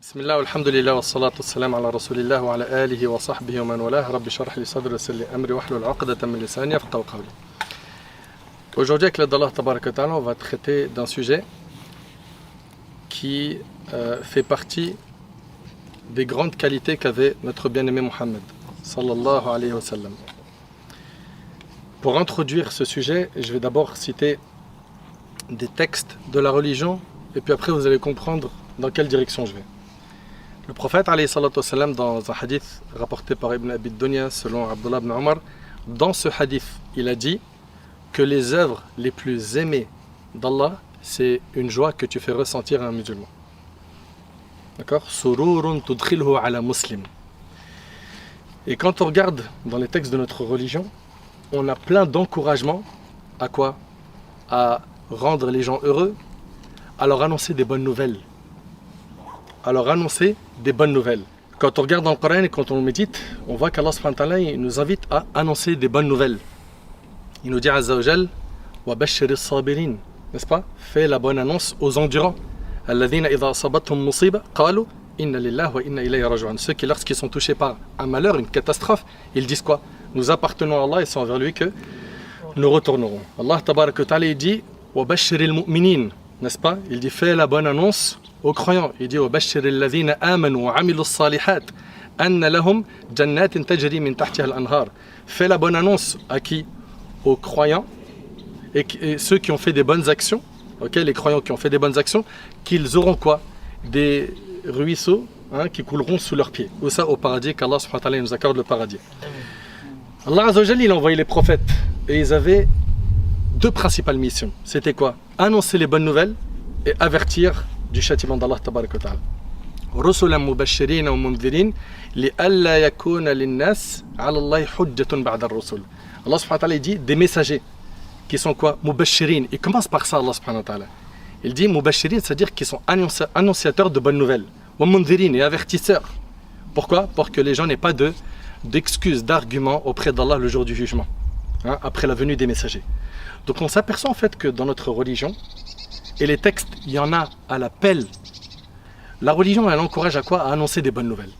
بسم الله والحمد لله والصلاة والسلام على رسول الله وعلى آله وصحبه ومن والاه. رب اشرح لي صدري ويسر لي أمري واحلل عقدة من لساني يفقهوا قولي. Aujourd'hui, avec l'aide d'Allah Tabaraka wa Ta'ala, on va traiter d'un sujet qui fait partie des grandes qualités qu'avait notre bien-aimé Mohammed sallallahu alayhi wa sallam. Pour introduire ce sujet, je vais d'abord citer des textes de la religion et puis après vous allez comprendre dans quelle direction je vais. Le prophète alayhi salatu wassalam, dans un hadith rapporté par Ibn Abi Dunya selon Abdullah ibn Omar, dans ce hadith il a dit que les œuvres les plus aimées d'Allah, c'est une joie que tu fais ressentir à un musulman. D'accord? Sururun tudkhilhu ala muslim. Et quand on regarde dans les textes de notre religion, on a plein d'encouragements à quoi? À rendre les gens heureux, à leur annoncer des bonnes nouvelles. À leur annoncer des bonnes nouvelles. Quand on regarde dans le Coran et quand on médite, on voit qu'Allah subhanahu wa ta'ala nous invite à annoncer des bonnes nouvelles. Il nous dit Azza wa Jal, wa bashir sabirin, n'est-ce pas? Fais la bonne annonce aux endurants. Alladhina idha asabathum musiba qalu inna lillahi wa inna ilayhi raji'un. Ceux qui lorsqu'ils sont touchés par un malheur, une catastrophe, ils disent quoi? Nous appartenons à Allah et c'est envers lui que nous retournerons. Allah tabaraka wa ta'ala dit wa bashiril mu'minin, n'est-ce pas? Il dit fais la bonne annonce aux croyants. Il dit wa bashiril ladhina amanu wa amilus salihat anna lahum jannatin tajri min tahtiha al-anhar. Fais la bonne annonce à qui? Aux croyants et ceux qui ont fait des bonnes actions, okay, les croyants qui ont fait des bonnes actions, qu'ils auront quoi? Des ruisseaux qui couleront sous leurs pieds. Ou ça au paradis, qu'Allah subhanahu wa ta'ala nous accorde le paradis. Allah Azza wa Jalla, il a envoyé les prophètes et ils avaient deux principales missions. C'était quoi? Annoncer les bonnes nouvelles et avertir du châtiment d'Allah tabaraka wa ta'ala. رسلا مبشرين ومنذرين لئلا يكون للناس على الله حجة بعد الرسل. Allah subhanahu wa ta'ala dit des messagers qui sont quoi? Mubashirin. Il commence par ça, Allah subhanahu wa ta'ala. Il dit Mubashirin, c'est-à-dire qu'ils sont annonciateurs de bonnes nouvelles. Wa mundhirin, et avertisseurs. Pourquoi? Pour que les gens n'aient pas d'excuses, d'arguments auprès d'Allah le jour du jugement, après la venue des messagers. Donc on s'aperçoit en fait que dans notre religion, et les textes, il y en a à la pelle. La religion, elle encourage à quoi? À annoncer des bonnes nouvelles.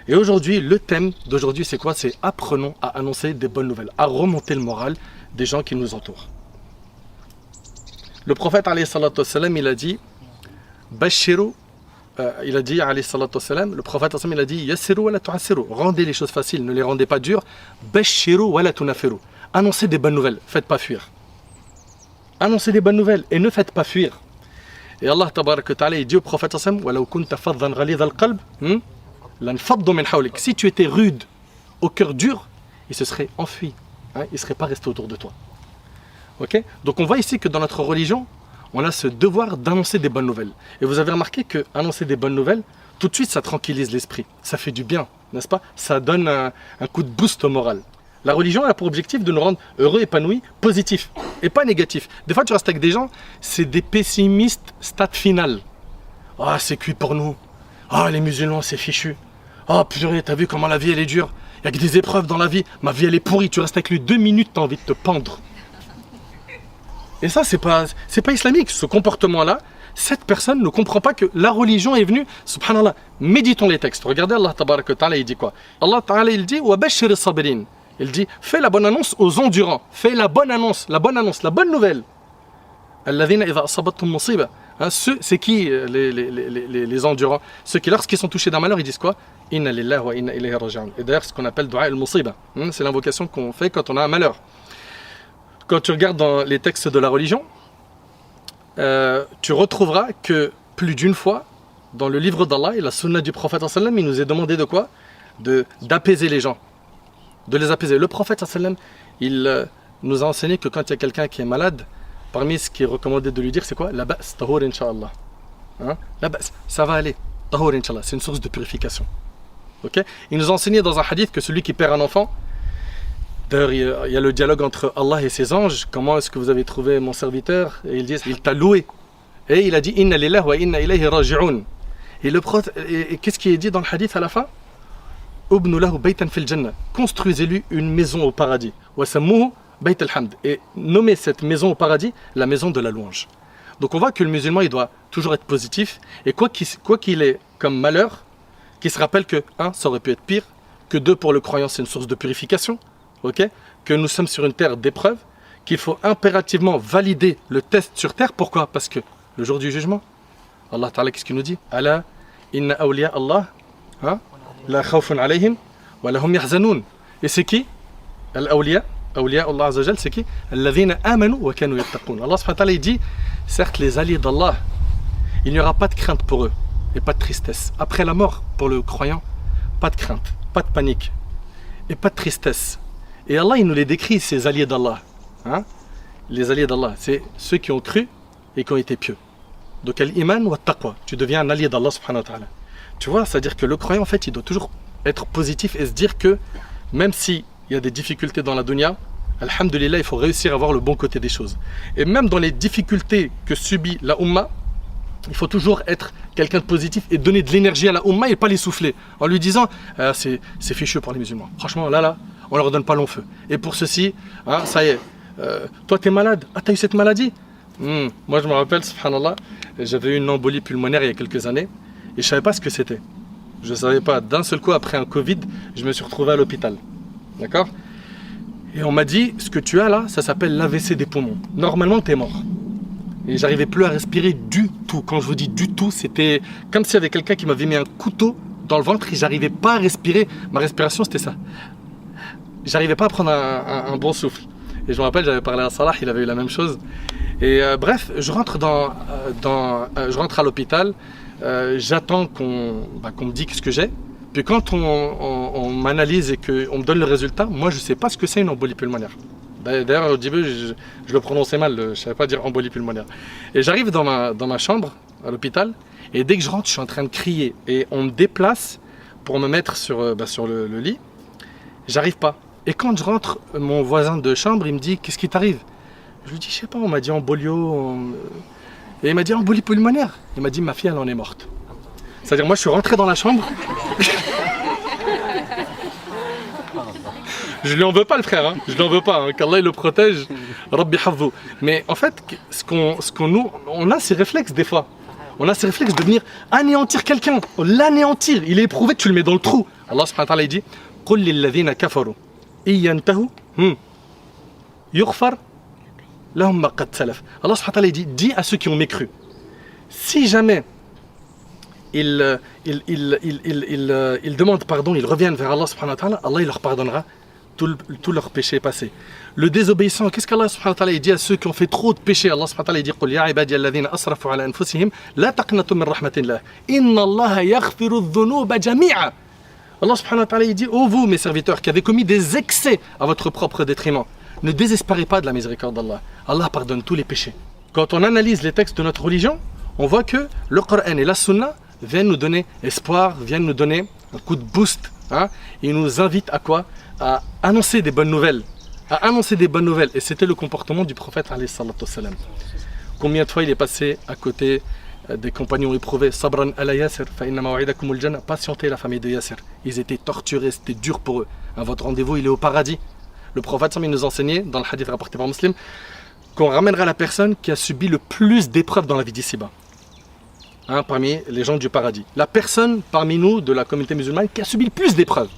Et aujourd'hui, le thème d'aujourd'hui, c'est quoi? C'est apprenons à annoncer des bonnes nouvelles, à remonter le moral des gens qui nous entourent. Le prophète, alayhi salatu wassalam, il a dit Bashiru, alayhi salatu wassalam, le prophète, il a dit Yassiru wa la tu'assiru. Rendez les choses faciles, ne les rendez pas dures. Bashiru wa la tunafiru. Annoncez des bonnes nouvelles, faites pas fuir. Annoncez des bonnes nouvelles et ne faites pas fuir. Et Allah tabaraka wa ta'ala, il dit au prophète, wa law kunta faddan ghalidha al-qalb, si tu étais rude, au cœur dur, il se serait enfui, il ne serait pas resté autour de toi. Okay? Donc on voit ici que dans notre religion, on a ce devoir d'annoncer des bonnes nouvelles. Et vous avez remarqué que annoncer des bonnes nouvelles, tout de suite ça tranquillise l'esprit, ça fait du bien, n'est-ce pas? Ça donne un coup de boost au moral. La religion a pour objectif de nous rendre heureux, épanouis, positifs, et pas négatifs. Des fois tu restes avec des gens, c'est des pessimistes stade final. Ah, c'est cuit pour nous. Ah, les musulmans c'est fichu. Oh purée, t'as vu comment la vie elle est dure? Il n'y a que des épreuves dans la vie. Ma vie elle est pourrie. Tu restes avec lui 2 minutes, t'as envie de te pendre. Et ça, c'est pas islamique. Ce comportement-là, cette personne ne comprend pas que la religion est venue. Subhanallah. Méditons les textes. Regardez Allah tabaraka wa ta'ala, il dit quoi? Allah ta'ala, il dit wa bashir as-sabirin. Il dit fais la bonne annonce aux endurants. Fais la bonne annonce, la bonne nouvelle. Alladhina idha asabathum musiba. C'est qui les endurants? Ceux qui, lorsqu'ils sont touchés d'un malheur, ils disent quoi? Inna lillahi wa inna ilayhi raji'un. Et d'ailleurs, ce qu'on appelle dua al-musiba, c'est l'invocation qu'on fait quand on a un malheur. Quand tu regardes dans les textes de la religion, tu retrouveras que plus d'une fois, dans le livre d'Allah et la sunna du prophète, il nous est demandé de quoi? D'apaiser les gens, de les apaiser. Le prophète, il nous a enseigné que quand il y a quelqu'un qui est malade, parmi ce qui est recommandé de lui dire, c'est quoi? La ba's, tahur incha'Allah. La ba's, ça va aller. Tahur incha'Allah, c'est une source de purification. Okay? Il nous a enseigné dans un hadith que celui qui perd un enfant, d'ailleurs il y a le dialogue entre Allah et ses anges, comment est-ce que vous avez trouvé mon serviteur? Et ils disent, il t'a loué. Et il a dit, inna lillahi wa inna ilayhi raji'un. Et qu'est-ce qui est dit dans le hadith à la fin? Ubnu lahu baytan fil jannah. Construisez-lui une maison au paradis. Wa sammuhu bayt al-hamd. Et nommez cette maison au paradis la maison de la louange. Donc on voit que le musulman, il doit toujours être positif. Et quoi qu'il ait comme malheur, qu'il se rappelle que, un, ça aurait pu être pire, que deux, pour le croyant, c'est une source de purification, ok, que nous sommes sur une terre d'épreuve, qu'il faut impérativement valider le test sur terre. Pourquoi? Parce que le jour du jugement, Allah Ta'ala, qu'est-ce qu'il nous dit? Ala inna awliya Allah, la khawfun alayhim, wa lahum yahzanoun. Et c'est qui? Al-awliya, awliya Allah Azza wa Jal, c'est qui? Alladhina amanu wa kanu yattaqun. Allah subhanahu wa ta'ala, il dit, certes, les alliés d'Allah, il n'y aura pas de crainte pour eux et pas de tristesse. Après la mort, pour le croyant, pas de crainte, pas de panique et pas de tristesse. Et Allah, il nous les décrit, ces alliés d'Allah. Les alliés d'Allah, c'est ceux qui ont cru et qui ont été pieux. Donc, al-iman wa taqwa, tu deviens un allié d'Allah subhanahu wa ta'ala. Tu vois, c'est-à-dire que le croyant, en fait, il doit toujours être positif et se dire que même s'il y a des difficultés dans la dunya, alhamdulillah, il faut réussir à voir le bon côté des choses. Et même dans les difficultés que subit la Ummah, il faut toujours être quelqu'un de positif et donner de l'énergie à la Ummah et pas les souffler. En lui disant, c'est fichu pour les musulmans. Franchement, là, on leur donne pas long feu. Et pour ceci, ça y est, toi tu es malade, tu as eu cette maladie? Moi je me rappelle, subhanallah, j'avais eu une embolie pulmonaire il y a quelques années et je savais pas ce que c'était. Je savais pas. D'un seul coup, après un Covid, je me suis retrouvé à l'hôpital. D'accord? Et on m'a dit, ce que tu as là, ça s'appelle l'AVC des poumons. Normalement, tu es mort. Et j'arrivais plus à respirer du tout. Quand je vous dis du tout, c'était comme s'il y avait quelqu'un qui m'avait mis un couteau dans le ventre et j'arrivais pas à respirer. Ma respiration, c'était ça. J'arrivais pas à prendre un bon souffle. Et je me rappelle, j'avais parlé à Salah, il avait eu la même chose. Et bref, je rentre je rentre à l'hôpital, j'attends qu'on me dise ce que j'ai. Puis quand on m'analyse et qu'on me donne le résultat, moi je sais pas ce que c'est une embolie pulmonaire. D'ailleurs, au début, je le prononçais mal, je ne savais pas dire embolie pulmonaire. Et j'arrive dans ma chambre à l'hôpital, et dès que je rentre, je suis en train de crier. Et on me déplace pour me mettre sur le lit. J'arrive pas. Et quand je rentre, mon voisin de chambre, il me dit, qu'est-ce qui t'arrive? Je lui dis, je sais pas, on m'a dit embolio. Et il m'a dit embolie pulmonaire. Il m'a dit, ma fille, elle en est morte. C'est-à-dire, moi, je suis rentré dans la chambre. Je lui en veux pas, le frère, je lui en veux pas, qu'Allah il le protège. Rabbi hafdhu. Mais en fait, on a ces réflexes des fois. On a ces réflexes de venir anéantir quelqu'un, l'anéantir. Il est éprouvé, tu le mets dans le trou. Allah subhanahu wa ta'ala il dit, قل للذين كفروا إن ينتهوا يغفر لهم ما قد سلف. Allah subhanahu wa ta'ala il dit, dis à ceux qui ont mécru, si jamais ils demandent pardon, ils reviennent vers Allah subhanahu wa ta'ala, Allah il leur pardonnera tout leur péché passé. Le désobéissant, qu'est-ce qu'Allah subhanahu wa ta'ala dit à ceux qui ont fait trop de péchés? Allah subhanahu wa ta'ala dit, قل يا عبادي الذين أسرفوا على أنفسهم لا تقنطوا من رحمة الله إن الله يغفر الذنوب جميعا. Allah subhanahu wa ta'ala dit, ô vous mes serviteurs qui avez commis des excès à votre propre détriment, ne désespérez pas de la miséricorde d'Allah. Allah pardonne tous les péchés. Quand on analyse les textes de notre religion, on voit que le Coran et la Sunna viennent nous donner espoir, viennent nous donner un coup de boost. Ils nous invitent à quoi? À annoncer des bonnes nouvelles. Et c'était le comportement du prophète alayhi salatu wassalam. Combien de fois il est passé à côté des compagnons éprouvés? Sabran ala Yasir, fa inna maw'idakumul jannah. Patientez, la famille de Yasir. Ils étaient torturés, c'était dur pour eux. Votre rendez-vous, il est au paradis. Le prophète il nous enseignait, dans le hadith rapporté par Muslim, qu'on ramènera la personne qui a subi le plus d'épreuves dans la vie d'ici-bas. Parmi les gens du paradis. La personne parmi nous, de la communauté musulmane, qui a subi le plus d'épreuves.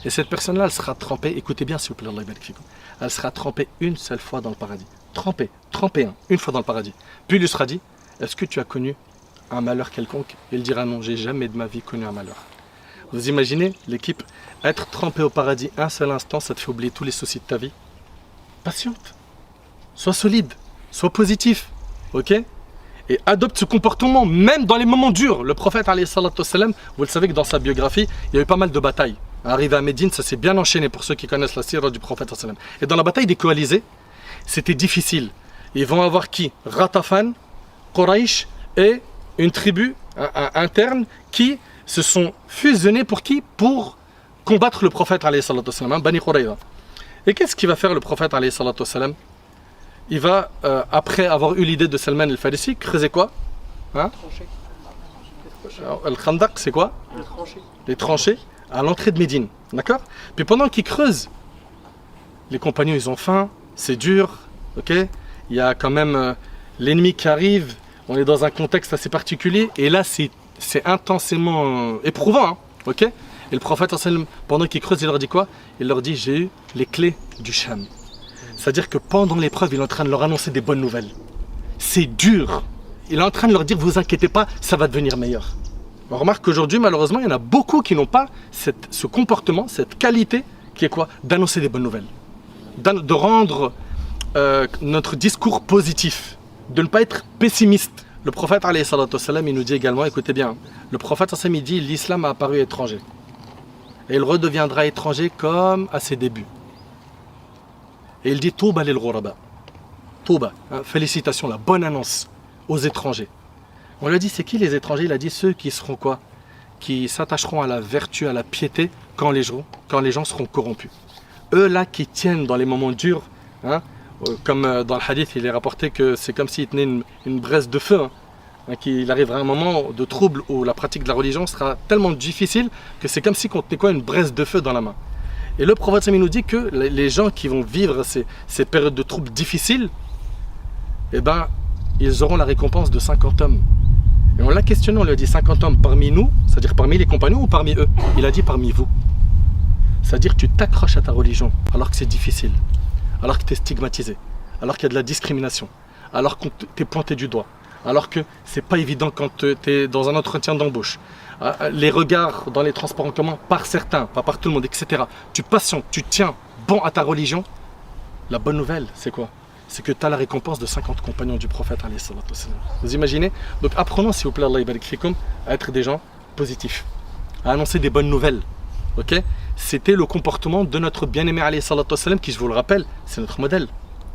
Et cette personne-là, elle sera trempée, écoutez bien s'il vous plaît, Allah yabarak fikum, elle sera trempée une seule fois dans le paradis. Trempée, une fois dans le paradis. Puis il lui sera dit, est-ce que tu as connu un malheur quelconque? Il dira non, j'ai jamais de ma vie connu un malheur. Vous imaginez l'équipe, être trempé au paradis un seul instant, ça te fait oublier tous les soucis de ta vie? Patiente, sois solide, sois positif, ok? Et adopte ce comportement même dans les moments durs. Le prophète alayhi salatu wassalam, vous le savez que dans sa biographie, il y a eu pas mal de batailles. Arrivé à Médine, ça s'est bien enchaîné pour ceux qui connaissent la sira du prophète sallallahu alayhi wa sallam. Et dans la bataille des coalisés, c'était difficile. Ils vont avoir qui? Ratafan, Quraysh et une tribu interne qui se sont fusionnés pour qui? Pour combattre le prophète alayhi salatu wassalam, Bani Qurayza. Et qu'est-ce qu'il va faire le prophète alayhi salatu wassalam? Il va, après avoir eu l'idée de Salman al-Farisi, creuser quoi? Al-Khandaq, c'est quoi? Les tranchées à l'entrée de Médine. D'accord? Puis pendant qu'ils creusent, les compagnons ils ont faim, c'est dur, ok? Il y a quand même l'ennemi qui arrive, on est dans un contexte assez particulier, et là c'est intensément éprouvant, hein, ok. Et le prophète, pendant qu'il creuse, il leur dit quoi? Il leur dit, j'ai eu les clés du Sham. C'est-à-dire que pendant l'épreuve, il est en train de leur annoncer des bonnes nouvelles. C'est dur. Il est en train de leur dire, vous inquiétez pas, ça va devenir meilleur. On remarque qu'aujourd'hui, malheureusement, il y en a beaucoup qui n'ont pas ce comportement, cette qualité, qui est quoi? D'annoncer des bonnes nouvelles. De rendre notre discours positif, de ne pas être pessimiste. Le prophète, alayhi salatu wassalam, il nous dit également, écoutez bien, le prophète, il dit, l'islam a apparu étranger. Et il redeviendra étranger comme à ses débuts. Et il dit, Touba lil ghuraba. Touba, hein, félicitations, la bonne annonce aux étrangers. On lui a dit, c'est qui les étrangers? Il a dit, ceux qui seront quoi? Qui s'attacheront à la vertu, à la piété, quand les gens seront corrompus. Eux là qui tiennent dans les moments durs, hein, comme dans le hadith, il est rapporté que c'est comme s'ils tenaient une braise de feu, hein, qu'il arrivera un moment de trouble où la pratique de la religion sera tellement difficile que c'est comme si on tenait quoi, une braise de feu dans la main. Et le prophète nous dit que les gens qui vont vivre ces périodes de troubles difficiles, eh ben, ils auront la récompense de 50 hommes. Et on l'a questionné, on lui a dit 50 hommes parmi nous, c'est-à-dire parmi les compagnons ou parmi eux? Il a dit parmi vous. C'est-à-dire que tu t'accroches à ta religion alors que c'est difficile, alors que tu es stigmatisé, alors qu'il y a de la discrimination, alors que tu es pointé du doigt, alors que c'est pas évident quand tu es dans un entretien d'embauche. Les regards dans les transports en commun par certains, pas par tout le monde, etc. Tu patientes, tu tiens bon à ta religion. La bonne nouvelle, c'est quoi? C'est que tu as la récompense de 50 compagnons du prophète. Vous imaginez? Donc apprenons, s'il vous plaît, Allah yabarik fikum, à être des gens positifs, à annoncer des bonnes nouvelles. Ok? C'était le comportement de notre bien-aimé alayhi salatu wassalam, qui, je vous le rappelle, c'est notre modèle.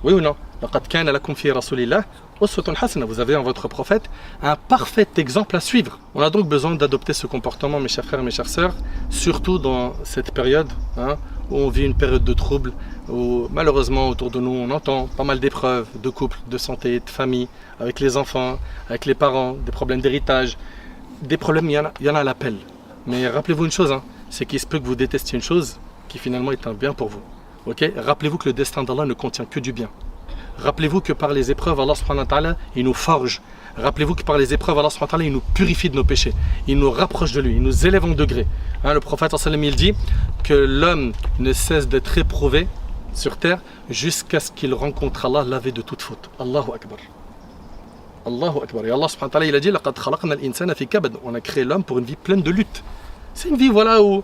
Oui ou non? Laqad kana lakum fi rasulillah uswatun hasana. Vous avez en votre prophète un parfait exemple à suivre. On a donc besoin d'adopter ce comportement, mes chers frères et mes chères sœurs, surtout dans cette période, hein, où on vit une période de trouble, où malheureusement autour de nous on entend pas mal d'épreuves de couple, de santé, de famille, avec les enfants, avec les parents, des problèmes d'héritage. Des problèmes, il y en a à l'appel. Mais rappelez-vous une chose, hein, c'est qu'il se peut que vous détestiez une chose qui finalement est un bien pour vous. Okay? Rappelez-vous que le destin d'Allah ne contient que du bien. Rappelez-vous que par les épreuves, Allah subhanahu wa ta'ala, il nous forge. Rappelez-vous que par les épreuves, Allah subhanahu wa ta'ala, il nous purifie de nos péchés. Il nous rapproche de lui, il nous élève en degré. Hein, le prophète sallam, il dit que l'homme ne cesse d'être éprouvé sur terre jusqu'à ce qu'il rencontre Allah lavé de toute faute. Allahu Akbar. Allahu Akbar. Et Allah subhanahu wa ta'ala, il a dit laqad khalaqna al-insana fi kabad. On a créé l'homme pour une vie pleine de lutte. C'est une vie, voilà, où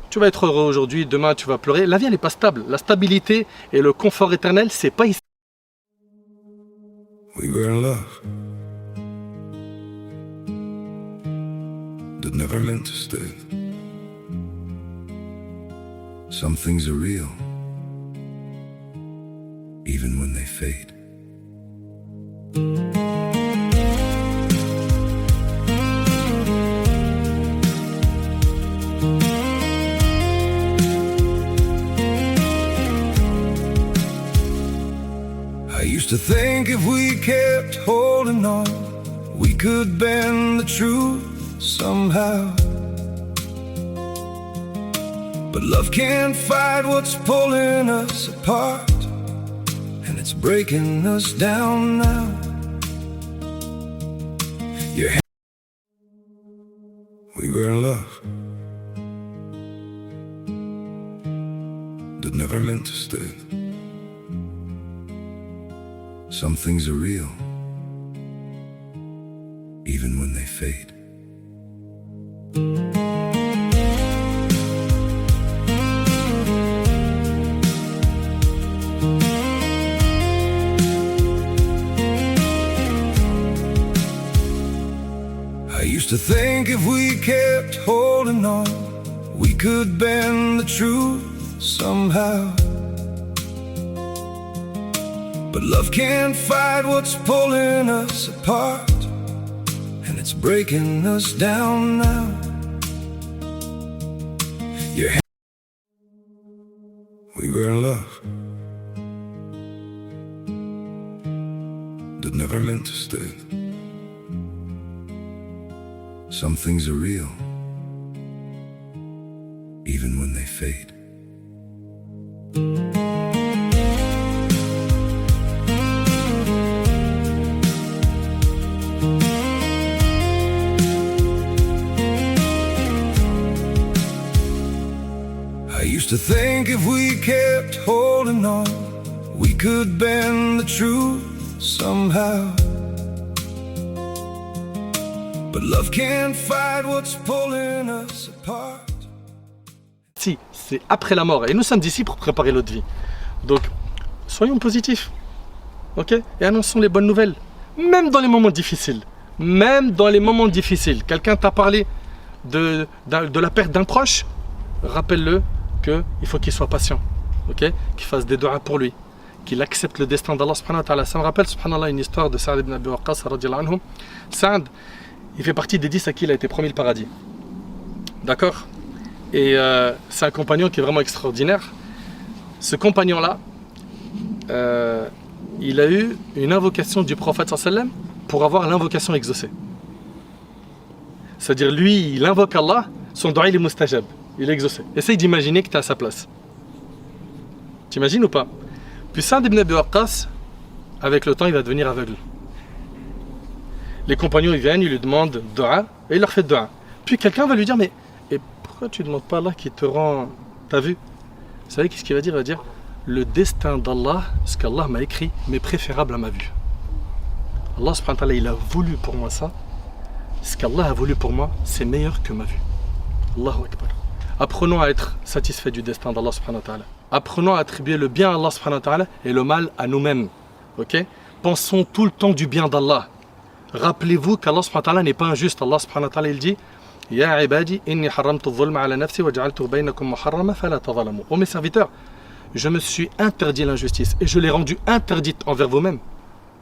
tu vas être heureux aujourd'hui, demain tu vas pleurer. La vie, elle n'est pas stable. La stabilité et le confort éternel, c'est pas ici. We were in love, that never meant to stay. Some things are real, even when they fade. I used to think if we kept holding on, we could bend the truth somehow. But love can't fight what's pulling us apart, and it's breaking us down now. We were in love, that never meant to stay. Some things are real, even when they fade. I used to think if we kept holding on, we could bend the truth somehow. But love can't fight what's pulling us apart, and it's breaking us down now. We were in love, that never meant to stay. Some things are real, even when they fade. used to think if we kept holding on, we could bend the truth somehow. But love can't fight what's pulling us apart. Si, c'est après la mort. Et nous sommes ici pour préparer l'autre vie. Donc, soyons positifs. Ok? Et annonçons les bonnes nouvelles. Même dans les moments difficiles. Même dans les moments difficiles. Quelqu'un t'a parlé de la perte d'un proche. Rappelle-le qu'il faut qu'il soit patient. Ok? Qu'il fasse des doigts pour lui. Qu'il accepte le destin d'Allah subhanahu wa ta'ala. Ça me rappelle, subhanallah, une histoire de Sa'd ibn Abi Waqqas radiyallahu anhu. Sa'd, il fait partie des 10 à qui il a été promis le paradis. D'accord? Et c'est un compagnon qui est vraiment extraordinaire. Ce compagnon-là, il a eu une invocation du prophète sallam pour avoir l'invocation exaucée. C'est-à-dire, lui, il invoque Allah, son doigt il est mustajab, il est exaucé. Essaye d'imaginer que tu es à sa place. T'imagines ou pas? Puis Sa'd ibn Abi Waqqas, avec le temps, il va devenir aveugle. Les compagnons, ils viennent, ils lui demandent dua, et il leur fait dua. Puis quelqu'un va lui dire, mais et pourquoi tu ne demandes pas à Allah qui te rend ta vue? Vous savez qu'est-ce qu'il va dire? Il va dire, le destin d'Allah, ce qu'Allah m'a écrit, m'est préférable à ma vue. Allah subhanahu wa ta'ala, il a voulu pour moi ça. Ce qu'Allah a voulu pour moi, c'est meilleur que ma vue. Allahu Akbar. Apprenons à être satisfaits du destin d'Allah subhanahu wa ta'ala. Apprenons à attribuer le bien à Allah subhanahu wa ta'ala et le mal à nous-mêmes. Ok? Pensons tout le temps du bien d'Allah. Rappelez-vous qu'Allah subhanahu wa ta'ala n'est pas injuste. Allah subhanahu wa ta'ala, il dit, Ya ibadi, inni haramtu dhulma ala nafsi wa ja'altuhu baynakum muharrama fala tadhalamu. Ô mes serviteurs, je me suis interdit l'injustice et je l'ai rendue interdite envers vous-mêmes.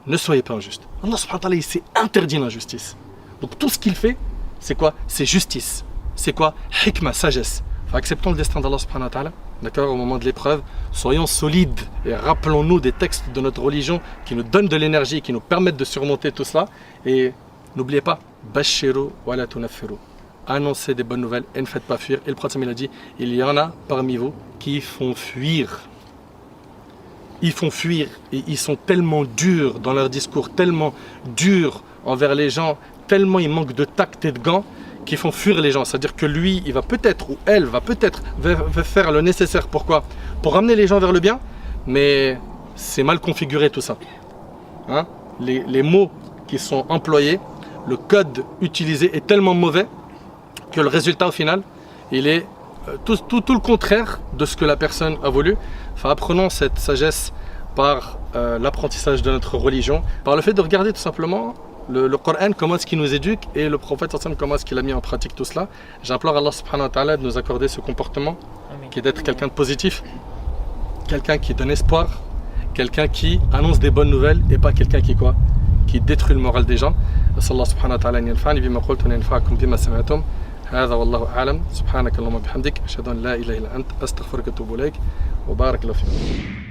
Ne soyez pas injustes. Allah subhanahu wa ta'ala, il s'est interdit l'injustice. Donc tout ce qu'il fait, c'est quoi? C'est justice. C'est quoi? Hikmah, sagesse. Acceptons le destin d'Allah subhanahu wa ta'ala. D'accord? Au moment de l'épreuve, soyons solides et rappelons-nous des textes de notre religion qui nous donnent de l'énergie, qui nous permettent de surmonter tout cela. Et n'oubliez pas, bashiru wa la tunaffiru. Annoncez des bonnes nouvelles et ne faites pas fuir. Et le prophète il a dit, il y en a parmi vous qui font fuir. Ils font fuir et ils sont tellement durs dans leur discours, tellement durs envers les gens, tellement ils manquent de tact et de gants, qui font fuir les gens. C'est-à-dire que lui, il va peut-être, ou elle va peut-être faire le nécessaire. Pourquoi? Pour amener les gens vers le bien, mais c'est mal configuré tout ça. Hein? Les mots qui sont employés, le code utilisé est tellement mauvais que le résultat au final, il est tout le contraire de ce que la personne a voulu. Enfin, apprenons cette sagesse par l'apprentissage de notre religion, par le fait de regarder tout simplement le Coran, comment est-ce qu'il nous éduque, et le prophète comment est-ce qu'il a mis en pratique tout cela. J'implore Allah subhanahu wa ta'ala de nous accorder ce comportement, qui est d'être quelqu'un de positif, quelqu'un qui donne espoir, quelqu'un qui annonce des bonnes nouvelles, et pas quelqu'un qui détruit le moral des gens. Allah subhanahu wa ta'ala an yanfa'ani bima qultu wa yanfa'akum bima sami'tum. هذا والله أعلم سبحانك اللهم وبحمدك أشهد أن لا إله إلا أنت أستغفرك وأتوب إليك وبارك الله فيك.